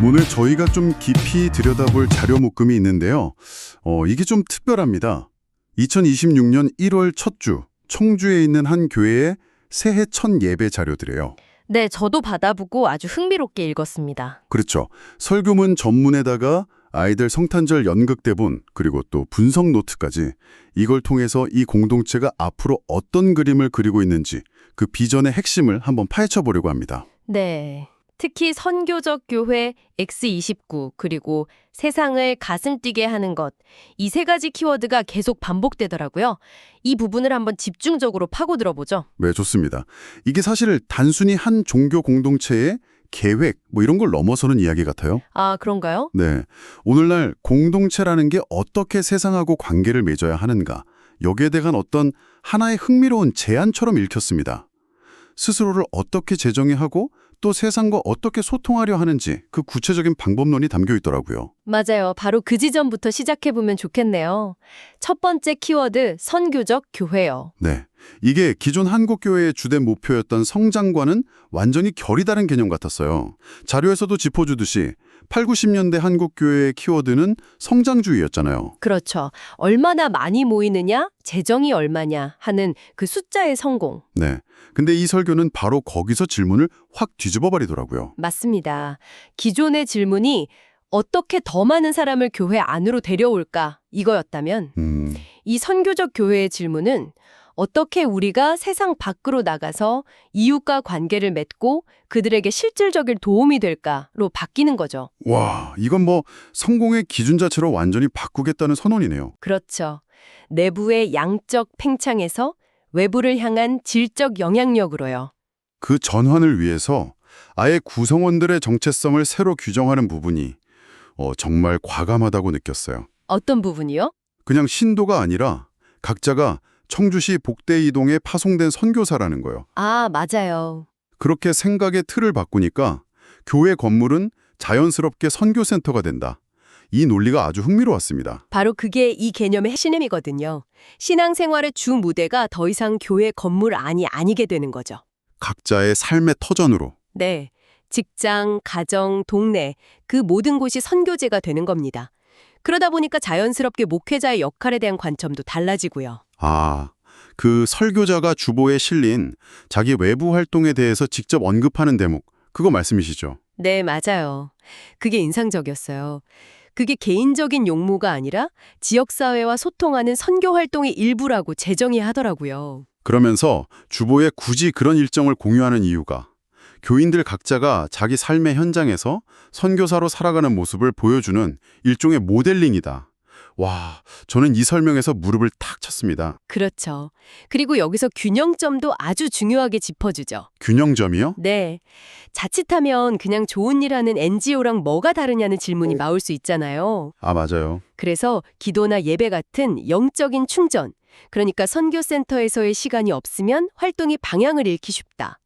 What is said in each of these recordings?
오늘 저희가 좀 깊이 들여다볼 자료 묶음이 있는데요. 이게 좀 특별합니다. 2026년 1월 첫 주, 청주에 있는 한 교회의 새해 첫 예배 자료들이에요. 네, 저도 받아보고 아주 흥미롭게 읽었습니다. 그렇죠. 설교문 전문에다가 아이들 성탄절 연극 대본, 그리고 또 분석 노트까지 이걸 통해서 이 공동체가 앞으로 어떤 그림을 그리고 있는지 그 비전의 핵심을 한번 파헤쳐 보려고 합니다. 네. 특히 선교적 교회 X29 그리고 세상을 가슴 뛰게 하는 것, 이 세 가지 키워드가 계속 반복되더라고요. 이 부분을 한번 집중적으로 파고들어보죠. 네, 좋습니다. 이게 사실 단순히 한 종교 공동체의 계획 이런 걸 넘어서는 이야기 같아요. 아, 그런가요? 네, 오늘날 공동체라는 게 어떻게 세상하고 관계를 맺어야 하는가, 여기에 대한 어떤 하나의 흥미로운 제안처럼 읽혔습니다. 스스로를 어떻게 재정의하고 또 세상과 어떻게 소통하려 하는지 그 구체적인 방법론이 담겨 있더라고요. 맞아요. 바로 그 지점부터 시작해보면 좋겠네요. 첫 번째 키워드, 선교적 교회요. 네, 이게 기존 한국교회의 주된 목표였던 성장과는 완전히 결이 다른 개념 같았어요. 자료에서도 짚어주듯이 8, 90년대 한국교회의 키워드는 성장주의였잖아요. 그렇죠. 얼마나 많이 모이느냐, 재정이 얼마냐 하는 그 숫자의 성공. 네, 근데 이 설교는 바로 거기서 질문을 확 뒤집어 버리더라고요. 맞습니다. 기존의 질문이 어떻게 더 많은 사람을 교회 안으로 데려올까 이거였다면 이 선교적 교회의 질문은 어떻게 우리가 세상 밖으로 나가서 이웃과 관계를 맺고 그들에게 실질적인 도움이 될까로 바뀌는 거죠. 와, 이건 성공의 기준 자체로 완전히 바꾸겠다는 선언이네요. 그렇죠. 내부의 양적 팽창에서 외부를 향한 질적 영향력으로요. 그 전환을 위해서 아예 구성원들의 정체성을 새로 규정하는 부분이 정말 과감하다고 느꼈어요. 어떤 부분이요? 그냥 신도가 아니라 각자가 청주시 복대이동에 파송된 선교사라는 거예요. 아, 맞아요. 그렇게 생각의 틀을 바꾸니까 교회 건물은 자연스럽게 선교센터가 된다. 이 논리가 아주 흥미로웠습니다. 바로 그게 이 개념의 핵심이거든요. 신앙생활의 주 무대가 더 이상 교회 건물 안이 아니게 되는 거죠. 각자의 삶의 터전으로. 네. 직장, 가정, 동네, 그 모든 곳이 선교제가 되는 겁니다. 그러다 보니까 자연스럽게 목회자의 역할에 대한 관점도 달라지고요. 그 설교자가 주보에 실린 자기 외부 활동에 대해서 직접 언급하는 대목, 그거 말씀이시죠? 네, 맞아요. 그게 인상적이었어요. 그게 개인적인 용무가 아니라 지역사회와 소통하는 선교 활동의 일부라고 재정의하더라고요. 그러면서 주보에 굳이 그런 일정을 공유하는 이유가 교인들 각자가 자기 삶의 현장에서 선교사로 살아가는 모습을 보여주는 일종의 모델링이다. 와, 저는 이 설명에서 무릎을 탁 쳤습니다. 그렇죠. 그리고 여기서 균형점도 아주 중요하게 짚어주죠. 균형점이요? 네. 자칫하면 그냥 좋은 일 하는 NGO랑 뭐가 다르냐는 질문이 나올 수 있잖아요. 맞아요. 그래서 기도나 예배 같은 영적인 충전, 그러니까 선교센터에서의 시간이 없으면 활동이 방향을 잃기 쉽다.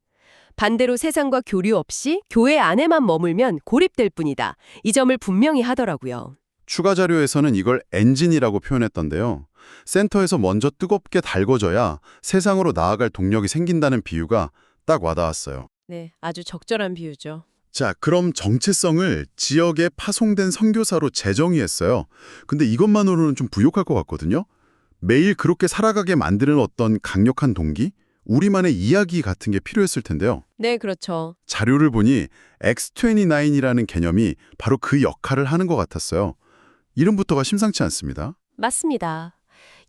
반대로 세상과 교류 없이 교회 안에만 머물면 고립될 뿐이다. 이 점을 분명히 하더라고요. 추가 자료에서는 이걸 엔진이라고 표현했던데요. 센터에서 먼저 뜨겁게 달궈져야 세상으로 나아갈 동력이 생긴다는 비유가 딱 와닿았어요. 네, 아주 적절한 비유죠. 자, 그럼 정체성을 지역에 파송된 선교사로 재정의했어요. 근데 이것만으로는 좀 부족할 것 같거든요. 매일 그렇게 살아가게 만드는 어떤 강력한 동기? 우리만의 이야기 같은 게 필요했을 텐데요. 네, 그렇죠. 자료를 보니 X29이라는 개념이 바로 그 역할을 하는 것 같았어요. 이름부터가 심상치 않습니다. 맞습니다.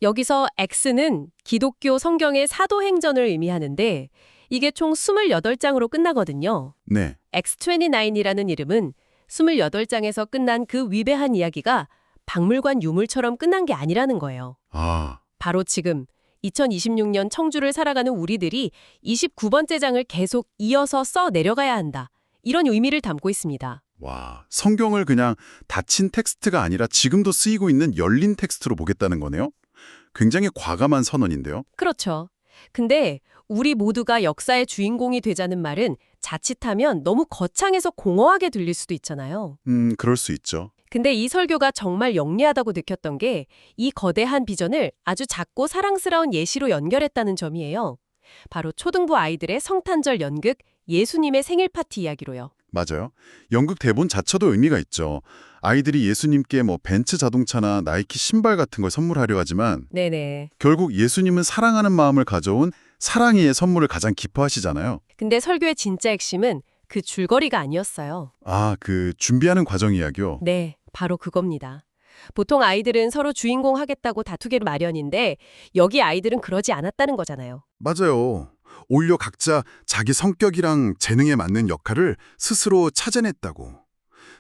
여기서 X는 기독교 성경의 사도행전을 의미하는데 이게 총 28장으로 끝나거든요. 네. X29이라는 이름은 28장에서 끝난 그 위대한 이야기가 박물관 유물처럼 끝난 게 아니라는 거예요. 바로 지금 2026년 청주를 살아가는 우리들이 29번째 장을 계속 이어서 써 내려가야 한다. 이런 의미를 담고 있습니다. 와, 성경을 그냥 닫힌 텍스트가 아니라 지금도 쓰이고 있는 열린 텍스트로 보겠다는 거네요? 굉장히 과감한 선언인데요. 그렇죠. 근데 우리 모두가 역사의 주인공이 되자는 말은 자칫하면 너무 거창해서 공허하게 들릴 수도 있잖아요. 그럴 수 있죠. 근데 이 설교가 정말 영리하다고 느꼈던 게 이 거대한 비전을 아주 작고 사랑스러운 예시로 연결했다는 점이에요. 바로 초등부 아이들의 성탄절 연극 예수님의 생일 파티 이야기로요. 맞아요. 연극 대본 자체도 의미가 있죠. 아이들이 예수님께 뭐 벤츠 자동차나 나이키 신발 같은 걸 선물하려 하지만 네네. 결국 예수님은 사랑하는 마음을 가져온 사랑이의 선물을 가장 기뻐하시잖아요. 근데 설교의 진짜 핵심은 그 줄거리가 아니었어요. 아, 그 준비하는 과정 이야기요? 네, 바로 그겁니다. 보통 아이들은 서로 주인공 하겠다고 다투기를 마련인데 여기 아이들은 그러지 않았다는 거잖아요. 맞아요. 오히려 각자 자기 성격이랑 재능에 맞는 역할을 스스로 찾아냈다고.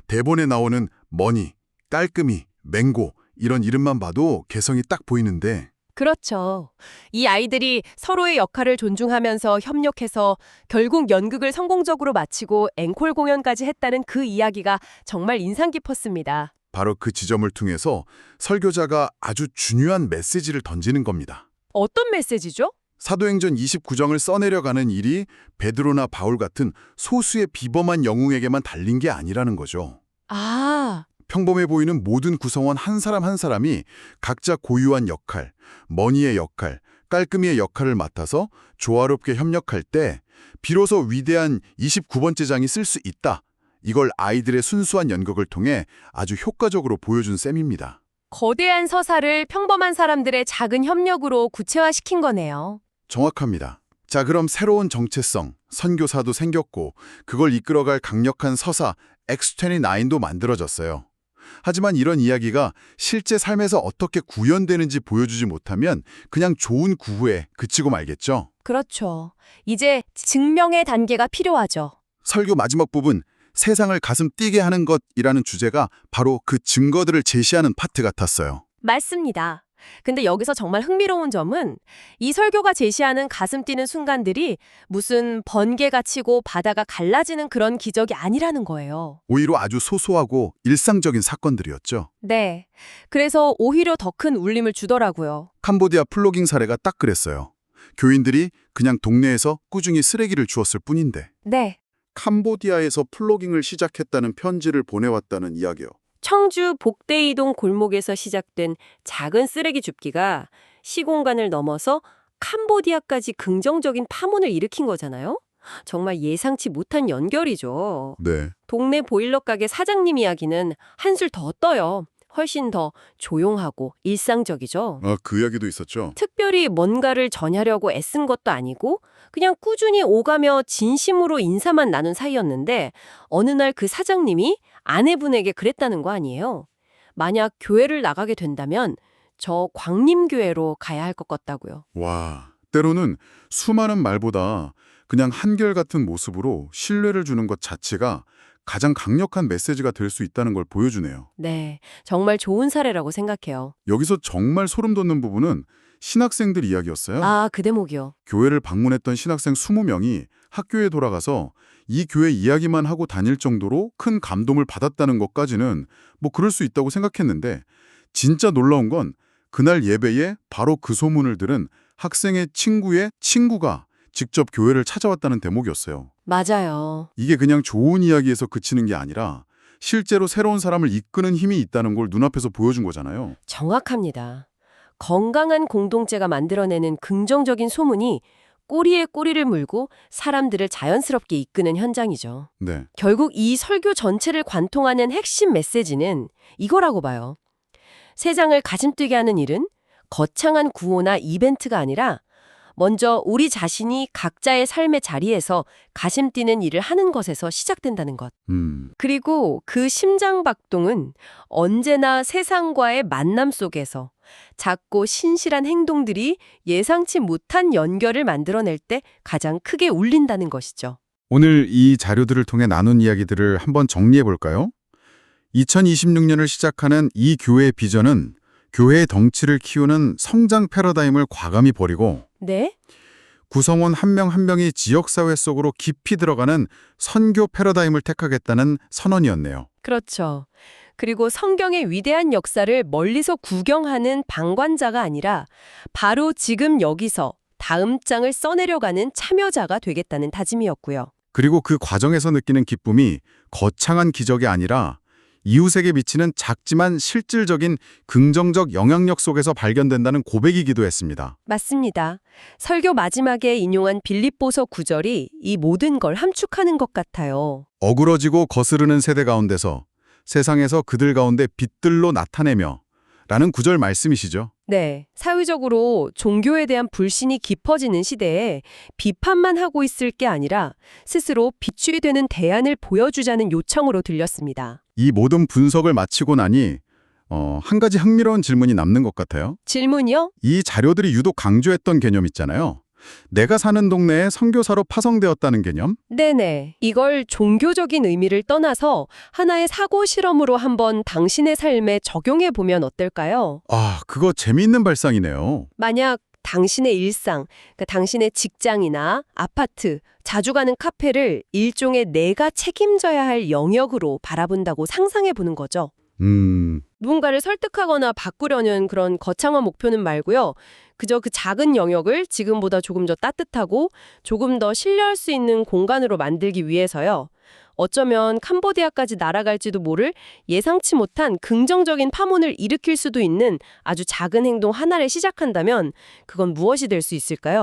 대본에 나오는 머니, 깔끔이, 맹고 이런 이름만 봐도 개성이 딱 보이는데 그렇죠. 이 아이들이 서로의 역할을 존중하면서 협력해서 결국 연극을 성공적으로 마치고 앵콜 공연까지 했다는 그 이야기가 정말 인상 깊었습니다. 바로 그 지점을 통해서 설교자가 아주 중요한 메시지를 던지는 겁니다. 어떤 메시지죠? 사도행전 29장을 써내려가는 일이 베드로나 바울 같은 소수의 비범한 영웅에게만 달린 게 아니라는 거죠. 아, 평범해 보이는 모든 구성원 한 사람 한 사람이 각자 고유한 역할, 머니의 역할, 깔끔이의 역할을 맡아서 조화롭게 협력할 때 비로소 위대한 29번째 장이 쓸 수 있다. 이걸 아이들의 순수한 연극을 통해 아주 효과적으로 보여준 셈입니다. 거대한 서사를 평범한 사람들의 작은 협력으로 구체화시킨 거네요. 정확합니다. 자, 그럼 새로운 정체성, 선교사도 생겼고 그걸 이끌어갈 강력한 서사 X29도 만들어졌어요. 하지만 이런 이야기가 실제 삶에서 어떻게 구현되는지 보여주지 못하면 그냥 좋은 구호에 그치고 말겠죠. 그렇죠. 이제 증명의 단계가 필요하죠. 설교 마지막 부분, 세상을 가슴 뛰게 하는 것이라는 주제가 바로 그 증거들을 제시하는 파트 같았어요. 맞습니다. 근데 여기서 정말 흥미로운 점은 이 설교가 제시하는 가슴 뛰는 순간들이 무슨 번개가 치고 바다가 갈라지는 그런 기적이 아니라는 거예요. 오히려 아주 소소하고 일상적인 사건들이었죠. 네. 그래서 오히려 더 큰 울림을 주더라고요. 캄보디아 플로깅 사례가 딱 그랬어요. 교인들이 그냥 동네에서 꾸준히 쓰레기를 주웠을 뿐인데 네. 캄보디아에서 플로깅을 시작했다는 편지를 보내왔다는 이야기요. 청주 복대이동 골목에서 시작된 작은 쓰레기 줍기가 시공간을 넘어서 캄보디아까지 긍정적인 파문을 일으킨 거잖아요. 정말 예상치 못한 연결이죠. 네. 동네 보일러 가게 사장님 이야기는 한술 더 떠요. 훨씬 더 조용하고 일상적이죠. 아, 그 이야기도 있었죠. 특별히 뭔가를 전하려고 애쓴 것도 아니고 그냥 꾸준히 오가며 진심으로 인사만 나눈 사이였는데 어느 날 그 사장님이 아내분에게 그랬다는 거 아니에요. 만약 교회를 나가게 된다면 저 광림교회로 가야 할 것 같다고요. 와, 때로는 수많은 말보다 그냥 한결같은 모습으로 신뢰를 주는 것 자체가 가장 강력한 메시지가 될 수 있다는 걸 보여주네요. 네, 정말 좋은 사례라고 생각해요. 여기서 정말 소름 돋는 부분은 신학생들 이야기였어요. 아, 그 대목이요. 교회를 방문했던 신학생 20명이 학교에 돌아가서 이 교회 이야기만 하고 다닐 정도로 큰 감동을 받았다는 것까지는 뭐 그럴 수 있다고 생각했는데 진짜 놀라운 건 그날 예배에 바로 그 소문을 들은 학생의 친구의 친구가 직접 교회를 찾아왔다는 대목이었어요. 맞아요. 이게 그냥 좋은 이야기에서 그치는 게 아니라 실제로 새로운 사람을 이끄는 힘이 있다는 걸 눈앞에서 보여준 거잖아요. 정확합니다. 건강한 공동체가 만들어내는 긍정적인 소문이 꼬리에 꼬리를 물고 사람들을 자연스럽게 이끄는 현장이죠. 네. 결국 이 설교 전체를 관통하는 핵심 메시지는 이거라고 봐요. 세상을 가슴뛰게 하는 일은 거창한 구호나 이벤트가 아니라 먼저 우리 자신이 각자의 삶의 자리에서 가슴 뛰는 일을 하는 것에서 시작된다는 것. 그리고 그 심장박동은 언제나 세상과의 만남 속에서 작고 신실한 행동들이 예상치 못한 연결을 만들어낼 때 가장 크게 울린다는 것이죠. 오늘 이 자료들을 통해 나눈 이야기들을 한번 정리해 볼까요? 2026년을 시작하는 이 교회의 비전은 교회의 덩치를 키우는 성장 패러다임을 과감히 버리고 네? 구성원 한 명 한 명이 지역사회 속으로 깊이 들어가는 선교 패러다임을 택하겠다는 선언이었네요. 그렇죠. 그리고 성경의 위대한 역사를 멀리서 구경하는 방관자가 아니라 바로 지금 여기서 다음 장을 써내려가는 참여자가 되겠다는 다짐이었고요. 그리고 그 과정에서 느끼는 기쁨이 거창한 기적이 아니라 이웃에게 미치는 작지만 실질적인 긍정적 영향력 속에서 발견된다는 고백이기도 했습니다. 맞습니다. 설교 마지막에 인용한 빌립보서 9절이 이 모든 걸 함축하는 것 같아요. 어그러지고 거스르는 세대 가운데서 세상에서 그들 가운데 빛들로 나타내며 라는 구절 말씀이시죠. 네, 사회적으로 종교에 대한 불신이 깊어지는 시대에 비판만 하고 있을 게 아니라 스스로 빛이 되는 대안을 보여주자는 요청으로 들렸습니다. 이 모든 분석을 마치고 나니 한 가지 흥미로운 질문이 남는 것 같아요. 질문이요? 이 자료들이 유독 강조했던 개념 있잖아요. 내가 사는 동네에 선교사로 파송되었다는 개념? 네네. 이걸 종교적인 의미를 떠나서 하나의 사고 실험으로 한번 당신의 삶에 적용해 보면 어떨까요? 아, 그거 재미있는 발상이네요. 만약 당신의 일상, 그러니까 당신의 직장이나 아파트, 자주 가는 카페를 일종의 내가 책임져야 할 영역으로 바라본다고 상상해 보는 거죠. 누군가를 설득하거나 바꾸려는 그런 거창한 목표는 말고요. 그저 그 작은 영역을 지금보다 조금 더 따뜻하고 조금 더 신뢰할 수 있는 공간으로 만들기 위해서요. 어쩌면 캄보디아까지 날아갈지도 모를 예상치 못한 긍정적인 파문을 일으킬 수도 있는 아주 작은 행동 하나를 시작한다면 그건 무엇이 될 수 있을까요?